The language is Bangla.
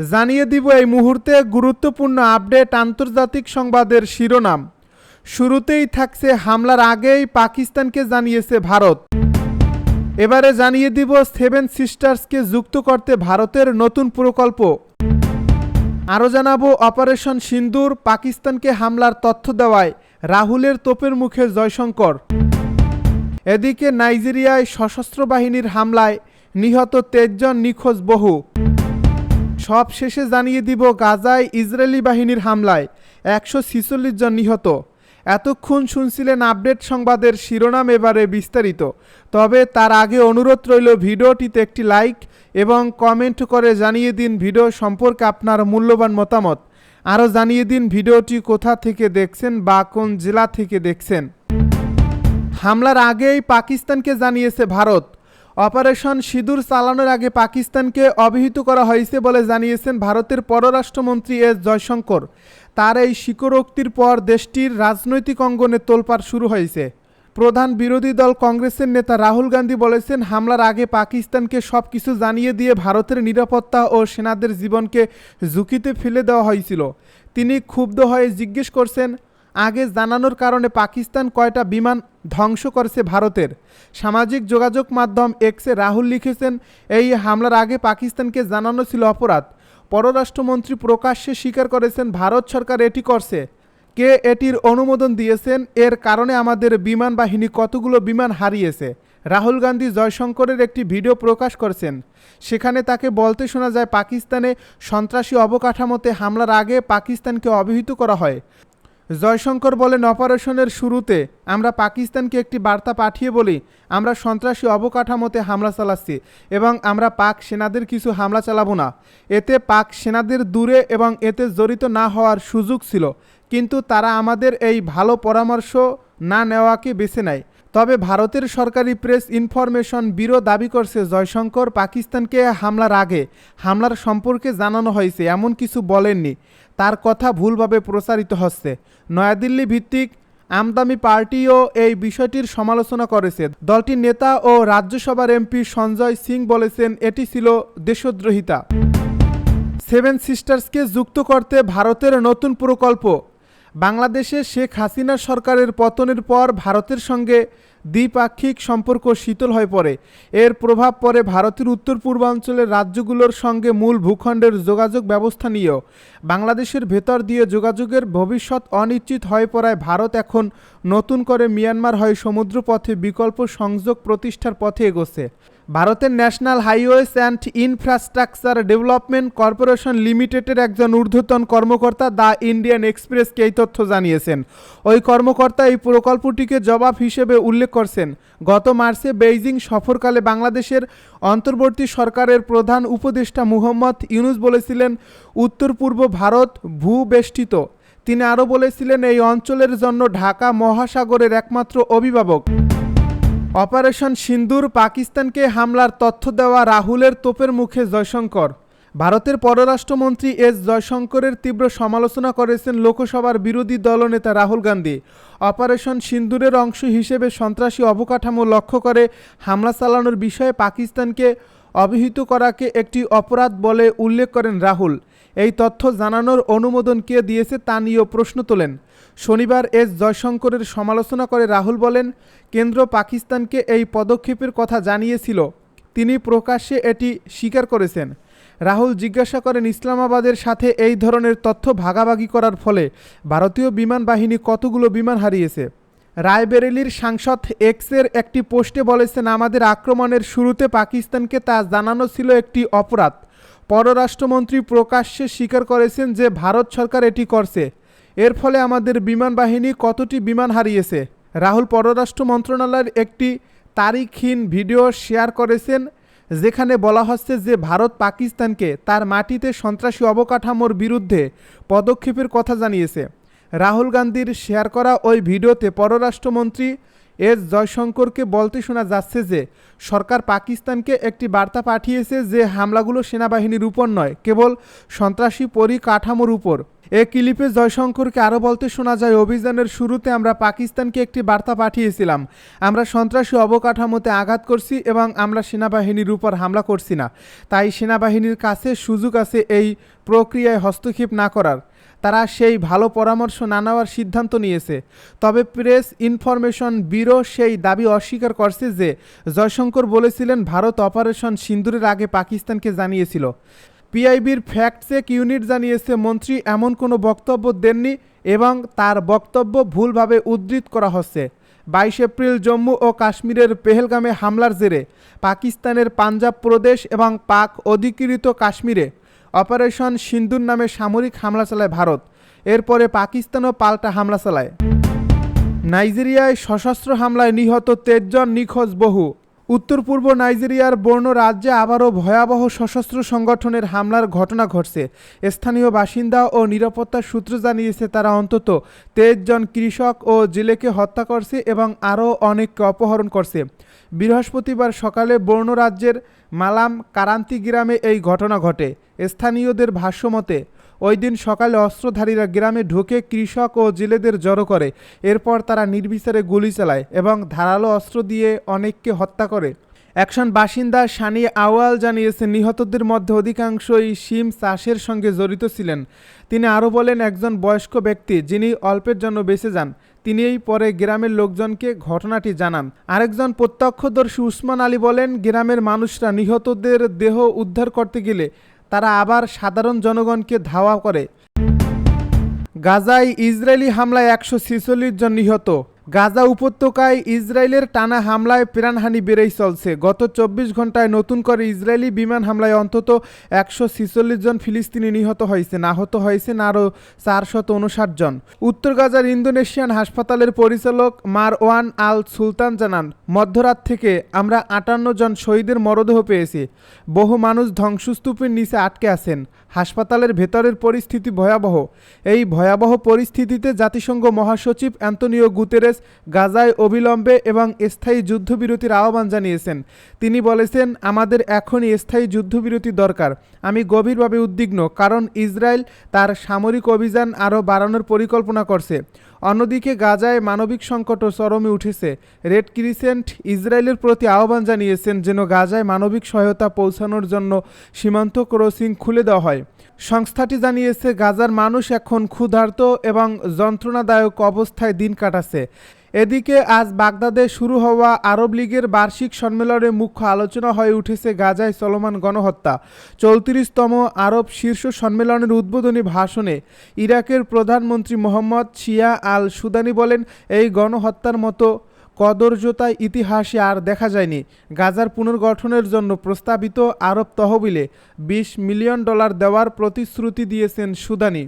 জানিয়ে দিব এই মুহূর্তে গুরুত্বপূর্ণ আপডেট আন্তর্জাতিক সংবাদের শিরোনাম। শুরুতেই থাকছে হামলার আগেই পাকিস্তানকে জানিয়েছে ভারত। এবারে জানিয়ে দিব সেভেন সিস্টার্সকে যুক্ত করতে ভারতের নতুন প্রকল্প। আরও জানাবো অপারেশন সিন্দুর পাকিস্তানকে হামলার তথ্য দেওয়ায় রাহুলের তোপের মুখে জয়শঙ্কর। এদিকে নাইজেরিয়ায় সশস্ত্র বাহিনীর হামলায় নিহত 23 জন, নিখোঁজ বহু। সব শেষে জানিয়ে দিব গাজায় ইসরায়েলি বাহিনীর হামলায় 146 জন নিহত। এতক্ষণ শুনছিলেন আপডেট সংবাদের শিরোনাম, এবারে বিস্তারিত। তবে তার আগে অনুরোধ রইল ভিডিওটিতে একটি লাইক এবং কমেন্ট করে জানিয়ে দিন ভিডিও সম্পর্কে আপনার মূল্যবান মতামত। আরও জানিয়ে দিন ভিডিওটি কোথা থেকে দেখছেন বা কোন জেলা থেকে দেখছেন। হামলার আগেই পাকিস্তানকে জানিয়েছে ভারত। অপারেশন সিঁদুর চালানোর আগে পাকিস্তানকে অবহিত করা হয়েছে বলে জানিয়েছেন ভারতের পররাষ্ট্রমন্ত্রী এস জয়শঙ্কর। তার এই স্বীকারোক্তির পর দেশটির রাজনৈতিক অঙ্গনে তোলপাড় শুরু হয়েছে। প্রধান বিরোধী দল কংগ্রেসের নেতা রাহুল গান্ধী বলেছেন, হামলার আগে পাকিস্তানকে সব কিছু জানিয়ে দিয়ে ভারতের নিরাপত্তা ও সেনাদের জীবনকে ঝুঁকিতে ফেলে দেওয়া হয়েছিল। তিনি ক্ষুব্ধ হয়ে জিজ্ঞেস করছেন, আগে জানানোর কারণে পাকিস্তান কয়টা বিমান ধ্বংস করেছে ভারতের? সামাজিক যোগাযোগ মাধ্যম এক্সে রাহুল লিখেছেন, এই হামলার আগে পাকিস্তানকে জানানো ছিল অপরাধ। পররাষ্ট্রমন্ত্রী প্রকাশ্যে স্বীকার করেছেন, ভারত সরকার এটি করছে। কে এটির অনুমোদন দিয়েছেন? এর কারণে আমাদের বিমান বাহিনী কতগুলো বিমান হারিয়েছে। রাহুল গান্ধী জয়শঙ্করের একটি ভিডিও প্রকাশ করেছেন। সেখানে তাকে বলতে শোনা যায়, পাকিস্তানে সন্ত্রাসী অবকাঠামোতে হামলার আগে পাকিস্তানকে অবহিত করা হয়। জয়শঙ্কর বলেন, অপারেশনের শুরুতে আমরা পাকিস্তানকে একটি বার্তা পাঠিয়ে বলি, আমরা সন্ত্রাসী অবকাঠামোতে হামলা চালাচ্ছি এবং আমরা পাক সেনাদের কিছু হামলা চালাবো না। এতে পাক সেনাদের দূরে এবং এতে জড়িত না হওয়ার সুযোগ ছিল, কিন্তু তারা আমাদের এই ভালো পরামর্শ না নেওয়াকে বেছে নেয়। তবে ভারতের সরকারি প্রেস ইনফরমেশন ব্যুরো দাবি করছে, জয়শঙ্কর পাকিস্তানকে হামলার আগে হামলার সম্পর্কে জানানো হয়েছে এমন কিছু বলেননি। তার কথা ভুলভাবে প্রচারিত হচ্ছে। নয়াদিল্লি ভিত্তিক আমদামি পার্টিও এই বিষয়টির সমালোচনা করেছে। দলটির নেতা ও রাজ্যসভার এমপি সঞ্জয় সিং বলেছেন, এটি ছিল দেশদ্রোহিতা। সেভেন সিস্টার্সকে যুক্ত করতে ভারতের নতুন প্রকল্প। বাংলাদেশে শেখ হাসিনা সরকারের পতনের পর ভারতের সঙ্গে দ্বিপাক্ষিক সম্পর্ক শীতল হয়ে পড়ে। এর প্রভাব পড়ে ভারতের উত্তর পূর্বাঞ্চলের রাজ্যগুলোর সঙ্গে মূল ভূখণ্ডের যোগাযোগ ব্যবস্থা নিয়েও। বাংলাদেশের ভেতর দিয়ে যোগাযোগের ভবিষ্যৎ অনিশ্চিত হয়ে পড়ায় ভারত এখন নতুন করে মিয়ানমার হয়ে সমুদ্রপথে বিকল্প সংযোগ প্রতিষ্ঠার পথে এগোচ্ছে। ভারতের national highways and infrastructure development corporation লিমিটেডের একজন ঊর্ধ্বতন কর্মকর্তা দ্য ইন্ডিয়ান এক্সপ্রেসকে এই তথ্য জানিয়েছেন। ওই কর্মকর্তা এই প্রকল্পটিকে জবাব হিসেবে উল্লেখ করছেন। গত মার্চে বেইজিং সফরকালে বাংলাদেশের অন্তর্বর্তী সরকারের প্রধান উপদেষ্টা মুহম্মদ ইউনুস বলেছিলেন, উত্তর পূর্ব ভারত ভূবেষ্টিত। তিনি আরও বলেছিলেন, এই অঞ্চলের জন্য ঢাকা মহাসাগরের একমাত্র অভিভাবক। অপারেশন সিন্দুর পাকিস্তানকে হামলার তথ্য দেওয়া রাহুলের তোপের মুখে জয়শঙ্কর। ভারতের পররাষ্ট্রমন্ত্রী এস জয়শঙ্করের তীব্র সমালোচনা করেছেন লোকসভার বিরোধী দলনেতা রাহুল গান্ধী। অপারেশন সিন্দুরের অংশ হিসেবে সন্ত্রাসী অবকাঠামো লক্ষ্য করে হামলা চালানোর বিষয়ে পাকিস্তানকে অবহিত করাকে একটি অপরাধ বলে উল্লেখ করেন রাহুল। এই তথ্য জানানোর অনুমোদন কে দিয়েছে তা নিয়েও প্রশ্ন তোলেন। শনিবার এস জয়শঙ্করের সমালোচনা করে রাহুল বলেন, কেন্দ্র পাকিস্তানকে এই পদক্ষেপের কথা জানিয়েছিল। তিনি প্রকাশ্যে এটি স্বীকার করেছেন। রাহুল জিজ্ঞাসা করেন, ইসলামাবাদের সাথে এই ধরনের তথ্য ভাগাভাগি করার ফলে ভারতীয় বিমান বাহিনী কতগুলো বিমান হারিয়েছে। রায়বেরেলির সাংসদ এক্সের একটি পোস্টে বলেছেন, আমাদের আক্রমণের শুরুতে পাকিস্তানকে তা জানানো ছিল একটি অপরাধ। পররাষ্ট্রমন্ত্রী প্রকাশ্যে স্বীকার করেছেন যে ভারত সরকার এটি করছে। এর ফলে আমাদের বিমান বাহিনী কতটি বিমান হারিয়েছে। রাহুল পররাষ্ট্র মন্ত্রণালয়ের একটি তারিখহীন ভিডিও শেয়ার করেছেন, যেখানে বলা হচ্ছে যে ভারত পাকিস্তানকে তার মাটিতে সন্ত্রাসী অবকাঠামোর বিরুদ্ধে পদক্ষেপের কথা জানিয়েছে। রাহুল গান্ধীর শেয়ার করা ওই ভিডিওতে পররাষ্ট্রমন্ত্রী এস জয়শঙ্করকে বলতে শোনা যাচ্ছে যে সরকার পাকিস্তানকে একটি বার্তা পাঠিয়েছে যে হামলাগুলো সেনাবাহিনীর উপর নয়, কেবল সন্ত্রাসী পরিকাঠামোর উপর। এ ক্লিপে জয়শঙ্করকে আরও বলতে শোনা যায়, অভিযানের শুরুতে আমরা পাকিস্তানকে একটি বার্তা পাঠিয়েছিলাম, আমরা সন্ত্রাসী অবকাঠামোতে আঘাত করছি এবং আমরা সেনাবাহিনীর উপর হামলা করছি না। তাই সেনাবাহিনীর কাছে সুযোগ আছে এই প্রক্রিয়ায় হস্তক্ষেপ না করার। তারা সেই ভালো পরামর্শ না নেওয়ার সিদ্ধান্ত নিয়েছে। তবে প্রেস ইনফরমেশন ব্যুরো সেই দাবি অস্বীকার করছে যে জয়শঙ্কর বলেছিলেন ভারত অপারেশন সিন্দুরের আগে পাকিস্তানকে জানিয়েছিল। পিআইবির ফ্যাক্ট চেক ইউনিট জানিয়েছে মন্ত্রী এমন কোনো বক্তব্য দেননি এবং তার বক্তব্য ভুলভাবে উদ্ধৃত করা হচ্ছে। 22 এপ্রিল জম্মু ও কাশ্মীরের পেহেলগামে হামলার জেরে পাকিস্তানের পাঞ্জাব প্রদেশ এবং পাক অধিকৃত কাশ্মীরে অপারেশন সিন্দুর নামে সামরিক হামলা চালায় ভারত। এরপরে পাকিস্তানও পাল্টা হামলা চালায়। নাইজেরিয়ায় সশস্ত্র হামলায় নিহত 23 জন, নিখোঁজ বহু। উত্তর পূর্ব নাইজেরিয়ার বর্নো রাজ্যে আবারও ভয়াবহ সশস্ত্র সংগঠনের হামলার ঘটনা ঘটছে। স্থানীয় বাসিন্দা ও নিরাপত্তা সূত্র জানিয়েছে তারা অন্তত 23 জন কৃষক ও জেলেকে হত্যা করছে এবং আরও অনেককে অপহরণ করছে। বৃহস্পতিবার সকালে বর্নো রাজ্যের মালাম কারান্তি গ্রামে এই ঘটনা ঘটে। স্থানীয়দের ভাষ্যমতে ওই দিন সকালে অস্ত্রধারীরা গ্রামে ঢুকে কৃষক ও জেলেদের জড়ো করে। এরপর তারা নির্বিচারে গুলি চালায় এবং ধারালো অস্ত্র দিয়ে অনেককে হত্যা করে। একজন বাসিন্দা সানি আওয়াল জানিয়েছেন নিহতদের মধ্যে অধিকাংশই শিম চাষের সঙ্গে জড়িত ছিলেন। তিনি আরও বলেন, একজন বয়স্ক ব্যক্তি যিনি অল্পের জন্য বেঁচে যান তিনিই পরে গ্রামের লোকজনকে ঘটনাটি জানান। আরেকজন প্রত্যক্ষদর্শী উসমান আলী বলেন, গ্রামের মানুষরা নিহতদের দেহ উদ্ধার করতে গেলে তারা আবার সাধারণ জনগণকে ধাওয়া করে। গাজায় ইসরায়েলি হামলায় 146 জন নিহত। গাজা উপত্যকায় ইসরায়েলের টানা হামলায় প্রাণহানি বেড়েই চলছে। গত 24 ঘন্টায় নতুন করে ইসরায়েলি বিমান হামলায় অন্তত 146 জন ফিলিস্তিনি নিহত হয়েছেন। আহত হয়েছেন আরও 459 জন। উত্তর গাজার ইন্দোনেশিয়ান হাসপাতালের পরিচালক মারওয়ান আল সুলতান জানান, মধ্যরাত থেকে আমরা 58 জন শহীদের মরদেহ পেয়েছি। বহু মানুষ ধ্বংসস্তূপের নিচে আটকে আছেন। হাসপাতালের ভেতরের পরিস্থিতি ভয়াবহ। এই ভয়াবহ পরিস্থিতিতে জাতিসংঘ মহাসচিব অ্যান্তনিও গুতেরেস গাজায় অবিলম্বে এবং স্থায়ী যুদ্ধবিরতির আহ্বান জানিয়েছেন। তিনি বলেছেন, আমাদের এখনই স্থায়ী যুদ্ধবিরতি দরকার। আমি গভীরভাবে উদ্বিগ্ন কারণ ইসরায়েল তার সামরিক অভিযান আরও বাড়ানোর পরিকল্পনা করছে। অন্যদিকে গাজায় মানবিক সংকটও চরমে উঠেছে। রেড ক্রিসেন্ট ইসরায়েলের প্রতি আহ্বান জানিয়েছেন যেন গাজায় মানবিক সহায়তা পৌঁছানোর জন্য সীমান্ত ক্রসিং খুলে দেওয়া হয়। সংস্থাটি জানিয়েছে গাজার মানুষ এখন ক্ষুধার্ত এবং যন্ত্রণাদায়ক অবস্থায় দিন কাটাচ্ছে। এদিকে আজ বাগদাদে শুরু হওয়া আরব লীগের বার্ষিক সম্মেলনে মুখ্য আলোচনা হয়ে উঠেছে গাজায় চলমান গণহত্যা। 34তম আরব শীর্ষ সম্মেলনের উদ্বোধনী ভাষণে ইরাকের প্রধানমন্ত্রী মোহাম্মদ শিয়া আল সুদানি বলেন, এই গণহত্যার মতো কদর্যতা ইতিহাসে আর দেখা যায়নি। গাজার পুনর্গঠনের জন্য প্রস্তাবিত আরব তহবিলে $20 মিলিয়ন দেওয়ার প্রতিশ্রুতি দিয়েছেন সুদানি।